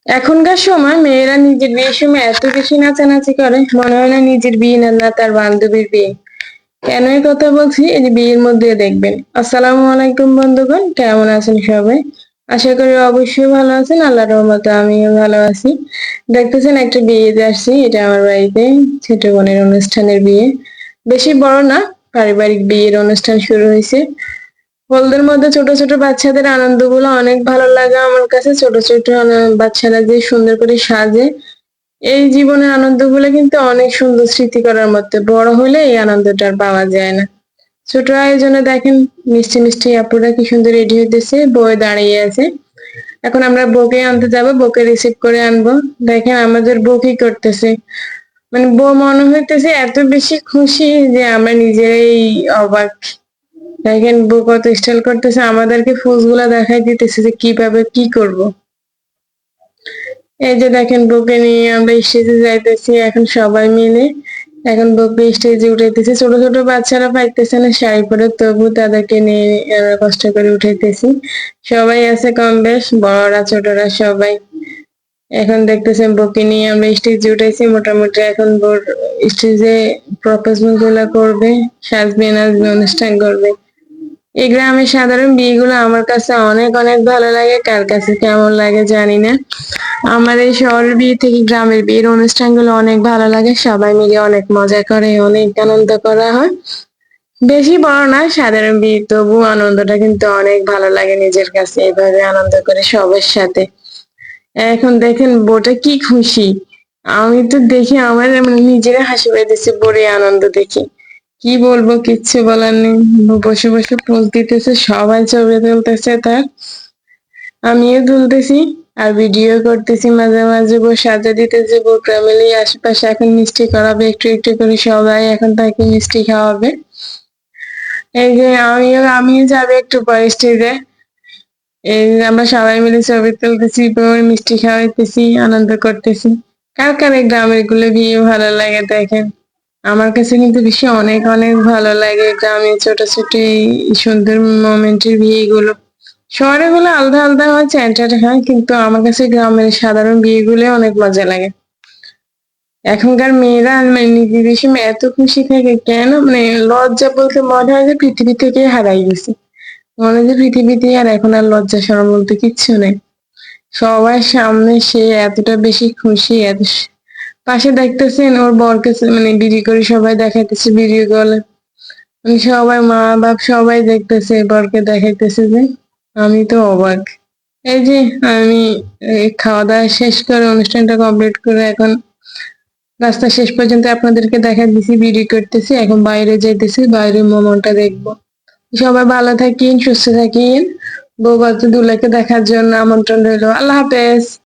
এখনকার সময় মেয়েরা নিজের বিয়ের সময় এত বেশি নাচানাচি করে, মনে হয় না নিজের বিয়ে না তার বান্ধবীর বিয়ে। কেন এই কথা বলছি, এই যে বিয়ের মধ্যে দেখবেন। আসসালামু আলাইকুম বন্ধুগণ, কেমন আছেন সবাই? আশা করি অবশ্যই ভালো আছেন। আল্লাহর রহমতে আমিও ভালো আছি। দেখতেছেন একটা বিয়েতে আসছি, এটা আমার বাড়িতে ছোট বোনের অনুষ্ঠানের বিয়ে। বেশি বড় না, পারিবারিক বিয়ের অনুষ্ঠান শুরু হয়েছে। হলদের মধ্যে ছোট ছোট বাচ্চাদের আনন্দগুলো অনেক ভালো লাগে আমার কাছে। ছোট ছোট বাচ্চারা যে সুন্দর করে সাজে, এই জীবনের আনন্দগুলো কিন্তু অনেক সুন্দর স্মৃতি করার মতো। বড় হলে এই আনন্দটা আর পাওয়া যায় না। ছোট আয়োজনে দেখেন, মিষ্টি মিষ্টি আপুরা কি সুন্দর রেডি হইতেছে, বউ দাঁড়িয়ে আছে। এখন আমরা বউকে আনতে যাব, বউকে রিসিভ করে আনবো। দেখেন আমাদের বউ কি করতেছে, মানে বউ মনে হইতেছে এত বেশি খুশি যে আমরা নিজেরাই অবাক। দেখেন বউ কত স্টাইল করতেছে, আমাদেরকে ফুলগুলা দেখাই দিতেছে যে কিভাবে কি করব। এই যে দেখেন বউকে নিয়ে আমরা স্টেজে যাইতেছি এখন সবাই মিলে। এখন বউকে স্টেজে উঠাইতেছি, ছোট ছোট বাচ্চারা পাইতেছে না শাড়ি পরে, তবু তাদেরকে নিয়ে কষ্ট করে উঠাইতেছি। সবাই আছে কম বেশ, বড়রা ছোটরা সবাই। এখন দেখতেছেন বউকে নিয়ে আমরা স্টেজে উঠাইছি। মোটামুটি এখন বউর স্টেজে প্রপোজাল গুলা করবে, সাজবে নাচবে, অনুষ্ঠান করবে। এই গ্রামের সাধারণ বিয়েগুলো আমার কাছে অনেক অনেক ভালো লাগে, কার কাছে কেমন লাগে জানি না। আমার এই শহরের বিয়ে থেকে গ্রামের বিয়ের অনুষ্ঠানগুলো অনেক ভালো লাগে, সবাই মিলে অনেক মজা করে, অনেক আনন্দ করা হয়। বেশি বড় না, সাধারণ বিয়ে, তবু আনন্দটা কিন্তু অনেক ভালো লাগে নিজের কাছে, এভাবে আনন্দ করে সবার সাথে। এখন দেখেন বউটা কি খুশি, আমি তো দেখে আমার মানে নিজেরা হাসি পাইতেছে বড়ে আনন্দ দেখে। কি বলবো, কিচ্ছু বলার নেই। বসে বসে পোজ দিতেছে, সবাই ছবি তুলতেছে তার, আমিও তুলতেছি আর ভিডিও করতেছি। মাঝে মাঝে বউ সাজা দিতেছে, বউ ফ্যামিলি আশেপাশে এখন মিষ্টি করাবে একটু একটু করে, সবাই এখন তাকে মিষ্টি খাওয়াবে। এই যে আমিও যাবে একটু পরে স্টেজে। এই যে আমরা সবাই মিলে ছবি তুলতেছি, বউয়ের মিষ্টি খাওয়াইতেছি, আনন্দ করতেছি। কার কার এই গ্রামের গুলো বিয়ে ভালো লাগে দেখেন। আমার কাছে কিন্তু বেশি অনেক অনেক ভালো লাগে গ্রামের ছোট ছোট এই সুন্দর মোমেন্টের বিয়েগুলো। শহরে গুলো আলাদা আলাদা হয়, চ্যাংটার হয়, কিন্তু আমার কাছে গ্রামের সাধারণ বিয়েগুলো অনেক মজা লাগে। এখনকার মেয়েরা মানে নিজেদের সময় এত খুশি থাকে কেন, মানে লজ্জা বলতে মনে হয় যে পৃথিবী থেকে হারাই গেছে। মনে হয় যে পৃথিবীতে আর এখন আর লজ্জা শরম বলতে কিচ্ছু নেই। সবার সামনে সে এতটা বেশি খুশি, পাশে দেখতেছেন ওর বরকে মানে বিড়ি করে সবাই দেখাইতেছে ভিডিও কলে। মানে সবাই মা বাপ সবাই দেখতেছে, বরকে দেখাইতেছে যে। আমি তো অবাক। এই যে আমি খাওয়া দাওয়া শেষ করে অনুষ্ঠানটা কমপ্লিট করে এখন রাস্তা শেষ পর্যন্ত আপনাদেরকে দেখা দিছি, ভিডিও করতেছি। এখন বাইরে যাইতেছি, বাইরের মোমনটা দেখবো। সবাই ভালো থাকেন, সুস্থ থাকেন। বউ বাচ্চা দুলাকে দেখার জন্য আমন্ত্রণ রইলো। আল্লাহ হাফেজ।